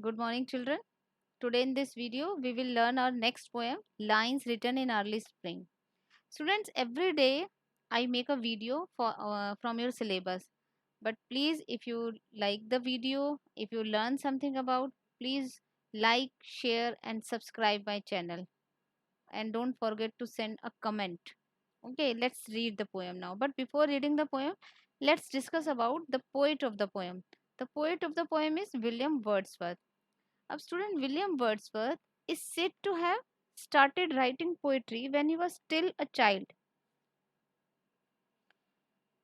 Good morning, children. Today in this video, we will learn our next poem, Lines Written in Early Spring. Students, every day I make a video from your syllabus. But please, if you like the video, if you learn something about, please like, share, and subscribe my channel. And don't forget to send a comment. Okay, let's read the poem now. But before reading the poem, let's discuss about the poet of the poem. The poet of the poem is William Wordsworth. Student William Wordsworth is said to have started writing poetry when he was still a child.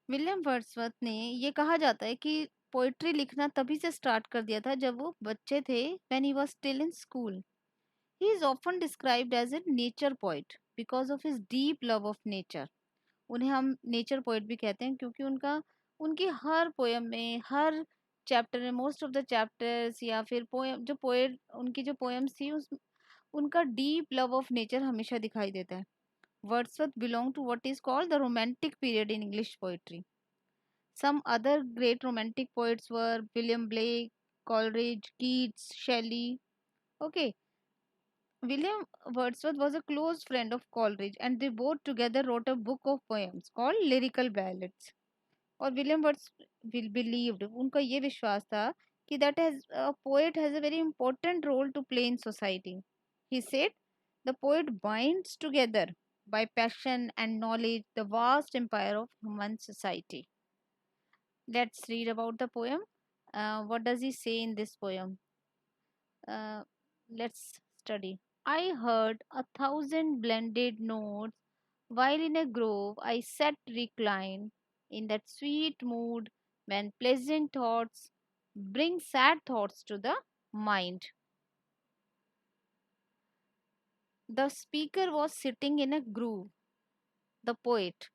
William Wordsworth ने ये कहा जाता है कि poetry लिखना तभी से start कर दिया था जब वो बच्चे थे when he was still in school. He is often described as a nature poet because of his deep love of nature. उन्हें हम नेचर पोएट भी कहते हैं क्योंकि उनकी हर पोयम में हर चैप्टर में मोस्ट ऑफ द चैप्टर्स या फिर पोयम जो पोएट उनकी जो पोएम्स थी उस उनका डीप लव ऑफ नेचर हमेशा दिखाई देता है. Wordsworth belong to what is called the romantic period in English poetry. Some other great romantic poets were William Blake, Coleridge, Keats, Shelley. Okay, William Wordsworth was a close friend of Coleridge and they both together wrote a book of poems called Lyrical Ballads. और William Words believed उनका ये विश्वास था कि that has a poet has a very important role to play in society. He said the poet binds together by passion and knowledge the vast empire of human society. Let's read about the poem. What does he say in this poem? Uh, let's study. I heard 1,000 blended notes while in a grove I sat reclined in that sweet mood when pleasant thoughts bring sad thoughts to the mind. The speaker was sitting in a grove. The poet.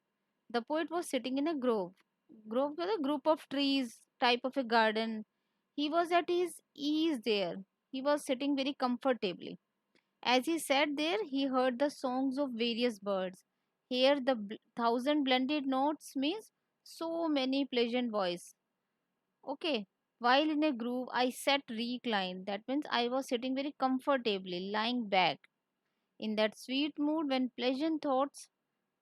The poet was sitting in a grove. Grove was a group of trees, type of a garden. He was at his ease there. He was sitting very comfortably. As he sat there, he heard the songs of various birds. Here, the 1,000 blended notes means so many pleasant voices. Okay. While in a groove, I sat reclined. That means I was sitting very comfortably, lying back. In that sweet mood when pleasant thoughts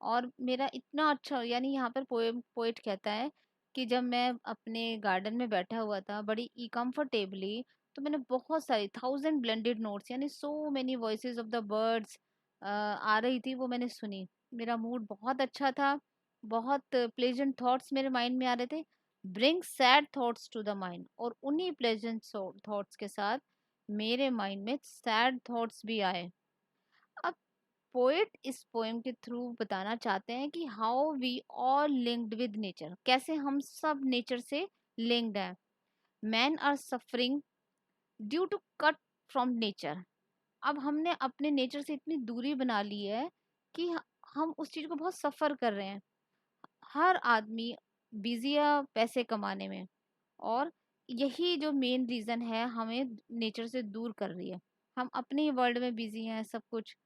और मेरा इतना अच्छा यानी यहाँ पर poet कहता है कि जब मैं अपने गार्डन में बैठा हुआ था बड़ी ई कंफर्टेबली तो मैंने बहुत सारी 1,000 ब्लेंडेड नोट्स यानी so many voices of the birds आ रही थी वो मैंने सुनी. मेरा मूड बहुत अच्छा था. बहुत प्लेजेंट थॉट्स मेरे माइंड में आ रहे थे. Bring sad thoughts to the mind और उन्हीं प्लेजेंट थॉट्स के साथ मेरे माइंड में सैड थॉट्स भी आए. अब पोएट इस पोएम के थ्रू बताना चाहते हैं कि how we all linked with nature. कैसे हम सब नेचर से लिंक्ड हैं. Man are suffering due to cut from nature. अब हमने अपने नेचर से इतनी दूरी बना ली है कि हम उस चीज को बहुत सफर कर रहे हैं. हर आदमी बिजी है पैसे कमाने में और यही जो मेन रीजन है हमें नेचर से दूर कर रही है. हम अपने ही वर्ल्ड में बिजी हैं सब कुछ.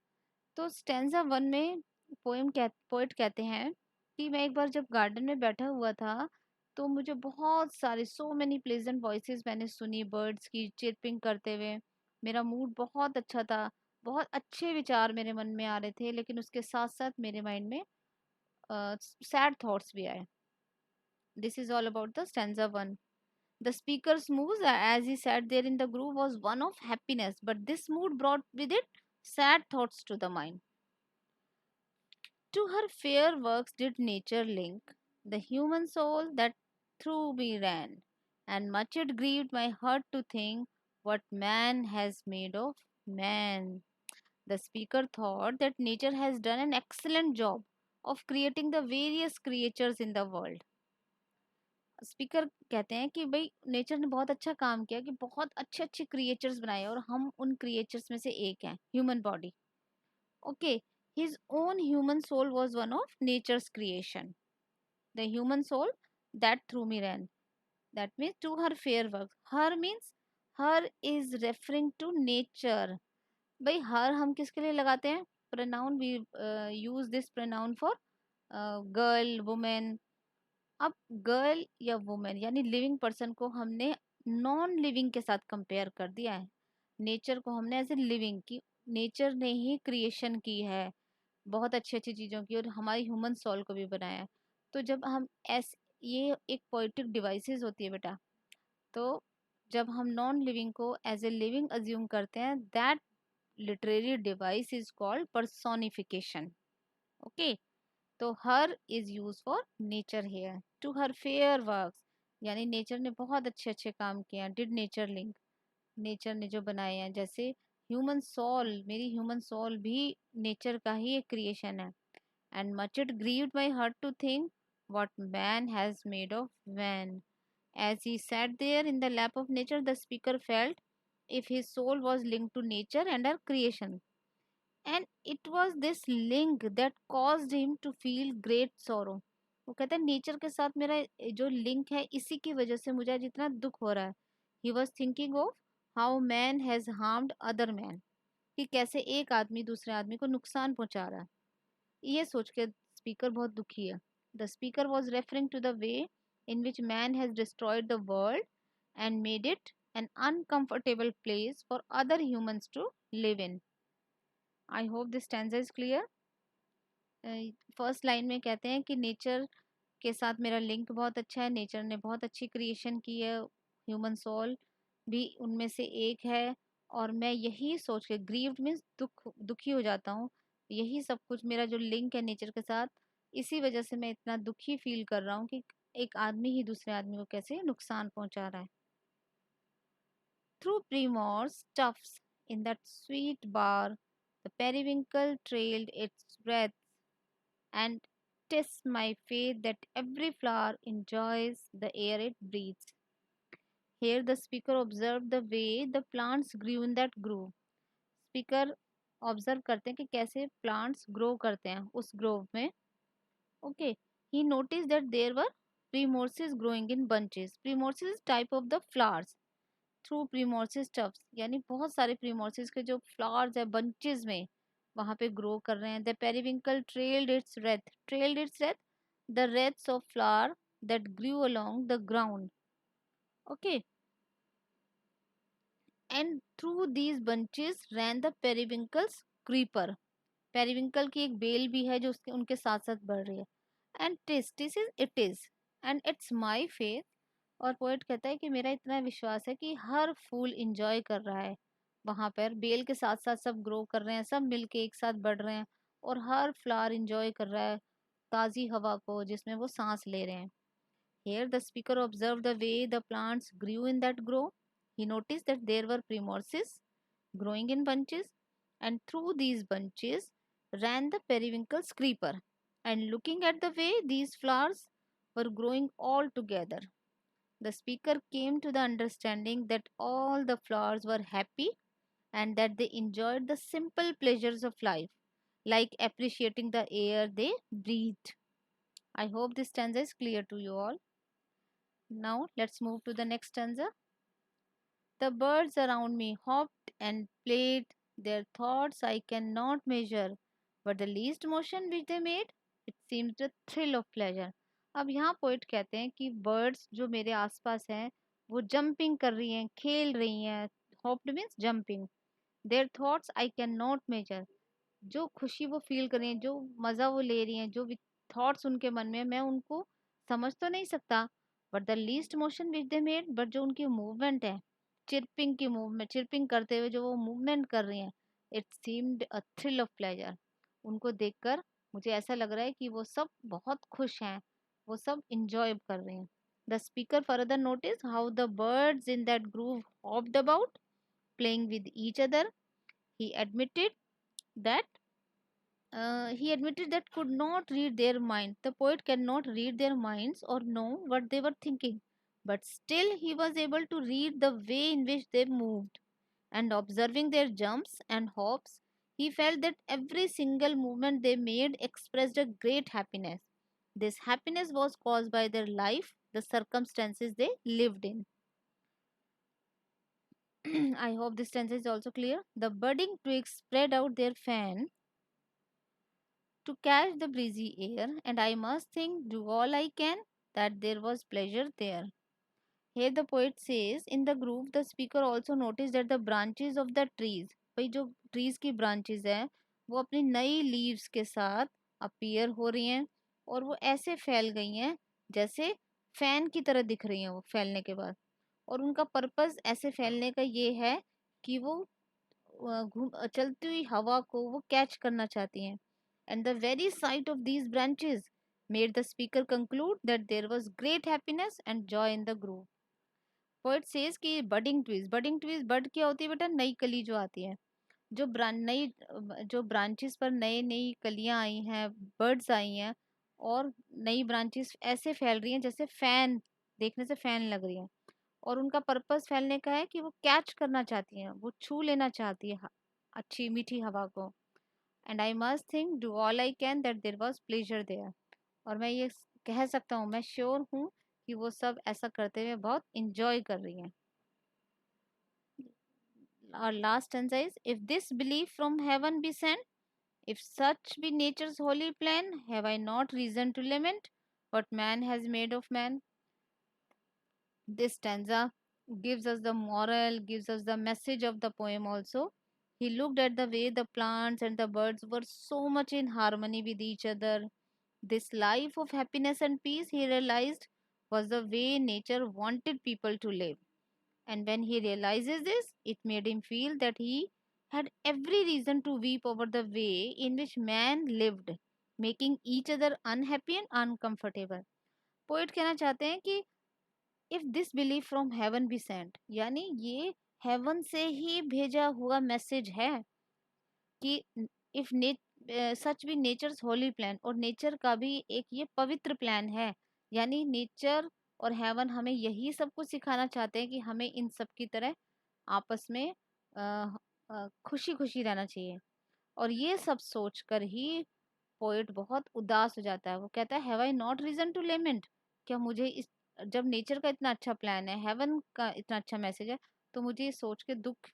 तो स्टेंजा वन में पोएट कहते हैं कि मैं एक बार जब गार्डन में बैठा हुआ था तो मुझे बहुत सारे सो मेनी प्लेजेंट वॉइसेस मैंने सुनी बर्ड्स की चिरपिंग करते हुए. मेरा मूड बहुत अच्छा था. बहुत अच्छे विचार मेरे मन में आ रहे थे लेकिन उसके साथ साथ मेरे माइंड में सैड थॉट्स भी आए. This is all about the stanza one. The speaker's mood, as he sat there in the groove, was one of happiness, but this mood brought with it sad thoughts to the mind. To her fair works did nature link the human soul that through me ran, and much it grieved my heart to think what man has made of man. The speaker thought that nature has done an excellent job of creating the various creatures in the world. Speaker कहते हैं कि भाई nature ने बहुत अच्छा काम किया कि बहुत अच्छे अच्छे क्रिएचर्स बनाए और हम उन क्रिएचर्स में से एक हैं. Human body. Okay. His own human soul was one of nature's creation. The human soul that through me ran. That means to her fair work. Her means her is referring to nature. भाई her हम किसके लिए लगाते हैं. Pronoun we use this pronoun for girl women. अब girl या women यानी living person को हमने नॉन लिविंग के साथ कंपेयर कर दिया है। नेचर को हमने एज ए लिविंग की, नेचर ने ही क्रिएशन की है बहुत अच्छी अच्छी चीज़ों की, और हमारी ह्यूमन सोल को भी बनाया है। तो जब हम ऐस ये एक पोइटिक डिवाइसेस होती है बेटा, तो जब हम नॉन लिविंग को एज ए लिविंग अज्यूम करते हैं, that literary device is called personification. Okay, तो her is use for nature here to her fair works, यानी नेचर ने बहुत अच्छे अच्छे काम किए हैं। डिड नेचर लिंक, नेचर ने जो बनाए हैं, जैसे ह्यूमन सोल, मेरी ह्यूमन सोल भी नेचर का ही एक क्रिएशन है। And much it grieved my heart to think what man has made of man. As he sat there in the lap of nature, the speaker felt if his soul was linked to nature and her creation. And it was this link that caused him to feel great sorrow. वो कहता है nature के साथ मेरा जो link है, इसी की वजह से मुझे आज इतना दुख हो रहा है। He was thinking of how man has harmed other man, कि कैसे एक आदमी दूसरे आदमी को नुकसान पहुंचा रहा है। ये सोच के स्पीकर बहुत दुखी है। The speaker was referring to the way in which man has destroyed the world and made it an uncomfortable place for other humans to live in. I hope this stanza is clear. First line में कहते हैं कि nature के साथ मेरा link बहुत अच्छा है, नेचर ने बहुत अच्छी क्रिएशन की है, ह्यूमन सोल भी उनमें से एक है। और मैं यही सोच के, ग्रीव्ड मीन्स दुखी हो जाता हूँ, यही सब कुछ मेरा जो लिंक है नेचर के साथ, इसी वजह से मैं इतना दुखी फील कर रहा हूँ कि एक आदमी ही दूसरे आदमी को कैसे नुकसान पहुंचा रहा है। Through Primore's tufts in that sweet bar, the periwinkle trailed its breath, and 'tis my faith that every flower enjoys the air it breathes. Here the speaker observed the way the plants grew in that grove. Speaker observe करते हैं कि कैसे plants grow करते हैं उस grove में। Okay, he notice that there were primroses growing in bunches. Primroses type of the flowers. Through primrose tufts, यानी बहुत सारे प्रीमोर्सिस के जो फ्लावर्स है बंचेस में वहाँ पे ग्रो कर रहे हैं। The periwinkle trailed its wreaths, the wreaths of flower that grew along the ground. Okay, and through these bunches ran the periwinkles creeper. Periwinkle की एक बेल भी है जो उसके उनके साथ साथ बढ़ रही है। And this is it is and it's my faith. और पोएट कहता है कि मेरा इतना विश्वास है कि हर फूल इंजॉय कर रहा है, वहां पर बेल के साथ साथ सब ग्रो कर रहे हैं, सब मिलके एक साथ बढ़ रहे हैं, और हर फ्लावर इंजॉय कर रहा है ताज़ी हवा को जिसमें वो सांस ले रहे हैं। Here the speaker observed the way the plants grew in that grove. He noticed that there were primroses growing in bunches, and through these bunches ran the periwinkle's creeper. And looking at the way these flowers were growing all together, the speaker came to the understanding that all the flowers were happy and that they enjoyed the simple pleasures of life, like appreciating the air they breathed. I hope this stanza is clear to you all. Now let's move to the next stanza. The birds around me hopped and played, their thoughts I cannot measure, but the least motion which they made, it seemed a thrill of pleasure. अब यहाँ poet कहते हैं कि birds जो मेरे आसपास हैं वो जंपिंग कर रही हैं, खेल रही हैं। Hopped means jumping. Their thoughts I can not measure, जो खुशी वो फील कर रही हैं, जो मज़ा वो ले रही हैं, जो थॉट्स उनके मन में, मैं उनको समझ तो नहीं सकता। But the least motion which they made, but जो उनकी मूवमेंट है, चिरपिंग की मूवमेंट, चिरपिंग करते हुए जो वो मूवमेंट कर रही हैं, it seemed a thrill of pleasure. उनको देखकर मुझे ऐसा लग रहा है कि वो सब बहुत खुश हैं, वो सब इंजॉय कर रहे हैं। The speaker further notice how the birds in that groove hopped about playing with each other. he admitted that he admitted that could not read their mind. The poet cannot read their minds or know what they were thinking, but still he was able to read the way in which they moved. And observing their jumps and hops, he felt that every single movement they made expressed a great happiness. This happiness was caused by their life, the circumstances they lived in. I hope this sentence is also clear. The budding twigs spread out their fan to catch the breezy air, and I must think, do all I can, that there was pleasure there. Here the poet says, in the group the speaker also noticed that the branches of the trees, भाई जो trees की branches है वो अपनी नई leaves के साथ appear हो रही हैं और वो ऐसे फैल गई हैं जैसे फैन की तरह दिख रही हैं वो फैलने के बाद। और उनका पर्पस ऐसे फैलने का ये है कि वो चलती हुई हवा को वो कैच करना चाहती हैं। And the very sight of these branches made the speaker conclude that there was great happiness and joy in the group. Poet says कि बडिंग ट्वीज बड क्या होती है बेटा, नई कली जो आती है, जो ब्रांच नई जो ब्रांचेस पर नई नई कलियां आई हैं, बर्ड्स आई हैं और नई ब्रांचेस ऐसे फैल रही हैं जैसे फैन, देखने से फैन लग रही हैं। और उनका पर्पस फैलने का है कि वो कैच करना चाहती हैं, वो छू लेना चाहती है अच्छी मीठी हवा को। And I must think do all I can that there was pleasure there. और मैं ये कह सकता हूँ, मैं श्योर हूँ कि वो सब ऐसा करते हुए बहुत इंजॉय कर रही हैं। Our last stanza is, if this belief from heaven be sent, if such be nature's holy plan, have I not reason to lament what man has made of man? This stanza gives us the moral, gives us the message of the poem also. He looked at the way the plants and the birds were so much in harmony with each other. This life of happiness and peace, he realized, was the way nature wanted people to live. And when he realizes this, it made him feel that he had every reason to weep over the way in which man lived, making each other unhappy and uncomfortable. Poet कहना चाहते हैं कि if this belief from heaven be sent, यानी ये haven से ही भेजा हुआ message है कि इफ सच भी नेचर्स होली प्लान, और नेचर का भी एक ये पवित्र प्लान है। यानी नेचर और हेवन हमें यही सब कुछ सिखाना चाहते हैं कि हमें इन सब की तरह आपस में खुशी खुशी रहना चाहिए। और ये सब सोचकर ही पोएट बहुत उदास हो जाता है। वो कहता है, have I not reason to lament, क्या मुझे इस, जब नेचर का इतना अच्छा प्लान है, हेवन का इतना अच्छा मैसेज है, तो मुझे ये सोच के दुख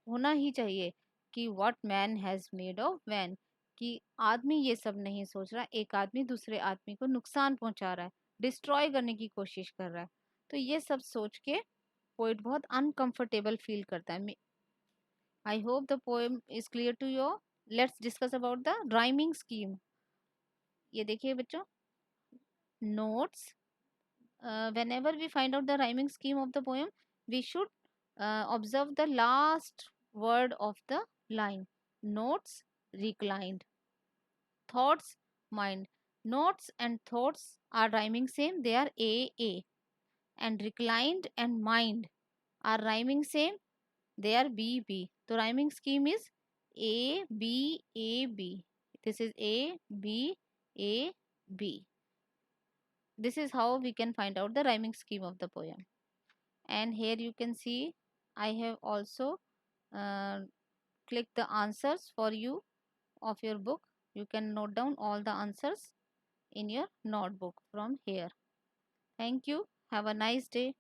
होना ही चाहिए कि what man has made of man, कि आदमी ये सब नहीं सोच रहा, एक आदमी दूसरे आदमी को नुकसान पहुंचा रहा है, डिस्ट्रॉय करने की कोशिश कर रहा है। तो ये सब सोच के पोएट बहुत अनकंफर्टेबल फील करता है। I hope the poem is clear to you. Let's discuss about the rhyming scheme. ये देखिए बच्चों, notes, whenever we find out the rhyming scheme of the poem, we should observe the last word of the line. Notes, reclined. Thoughts, mind. Notes and thoughts are rhyming same, they are a, and reclined and mind are rhyming same, they are b. So rhyming scheme is a b. This is a b. This is how we can find out the rhyming scheme of the poem. And here you can see I have also uh, clicked the answers for you of your book. You can note down all the answers in your notebook from here. Thank you. Have a nice day.